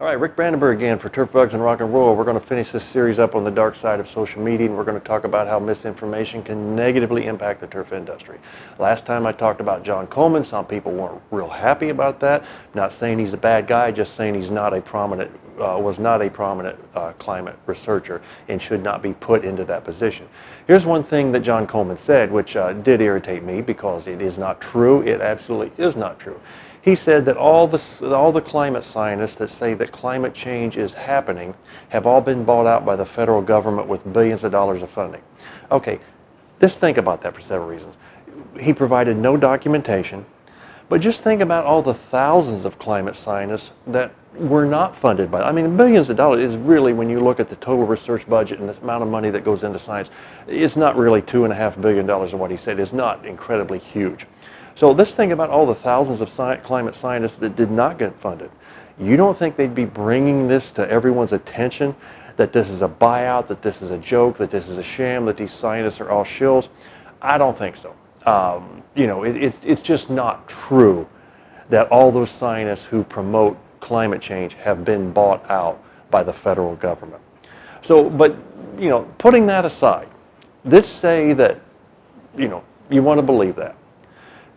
All right, Rick Brandenburg again for Turf Bugs and Rock and Roll. We're going to finish this series up on the dark side of social media, and we're going to talk about how misinformation can negatively impact the turf industry. Last time I talked about John Coleman. Some people weren't real happy about that. Not saying he's a bad guy, just saying he's not a prominent, was not a prominent climate researcher and should not be put into that position. Here's one thing that John Coleman said, which did irritate me because it is not true. It absolutely is not true. He said that all the climate scientists that say that climate change is happening have all been bought out by the federal government with billions of dollars of funding. Okay, just think about that for several reasons. He provided no documentation, but just think about all the thousands of climate scientists that were not funded by. I mean, billions of dollars is really, when you look at the total research budget and the amount of money that goes into science, it's not really $2.5 billion of what he said. It's not incredibly huge. So let's think about all the thousands of climate scientists that did not get funded. You don't think they'd be bringing this to everyone's attention, that this is a buyout, that this is a joke, that this is a sham, that these scientists are all shills? I don't think so. It's just not true that all those scientists who promote climate change have been bought out by the federal government. So, but, putting that aside, let's say that, you want to believe that.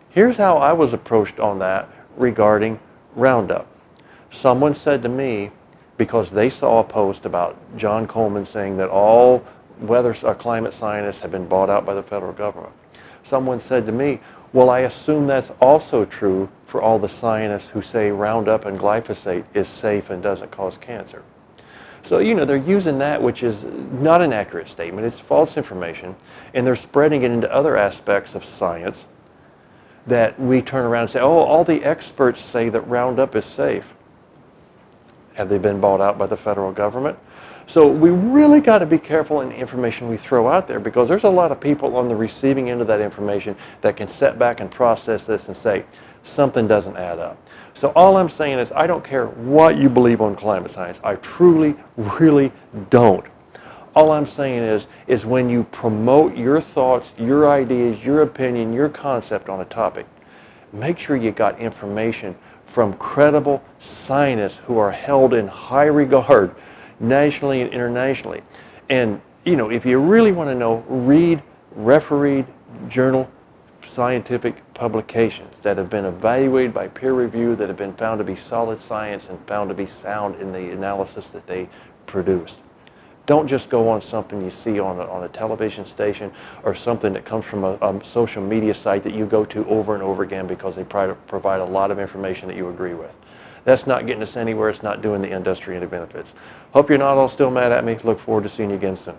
Here's how I was approached on that regarding Roundup. Someone said to me, because they saw a post about John Coleman saying that all climate scientists have been bought out by the federal government. Someone said to me, well, I assume that's also true for all the scientists who say Roundup and glyphosate is safe and doesn't cause cancer. So, they're using that, which is not an accurate statement. It's false information, and they're spreading it into other aspects of science that we turn around and say, oh, all the experts say that Roundup is safe. Have they been bought out by the federal government? So we really got to be careful in the information we throw out there, because there's a lot of people on the receiving end of that information that can sit back and process this and say, something doesn't add up. So all I'm saying is, I don't care what you believe on climate science. I truly, really don't. All I'm saying is when you promote your thoughts, your ideas, your opinion, your concept on a topic, make sure you got information from credible scientists who are held in high regard nationally and internationally. And, if you really want to know, read refereed journal scientific publications that have been evaluated by peer review, that have been found to be solid science and found to be sound in the analysis that they produced. Don't just go on something you see on a television station or something that comes from a social media site that you go to over and over again because they provide a lot of information that you agree with. That's not getting us anywhere. It's not doing the industry any benefits. Hope you're not all still mad at me. Look forward to seeing you again soon.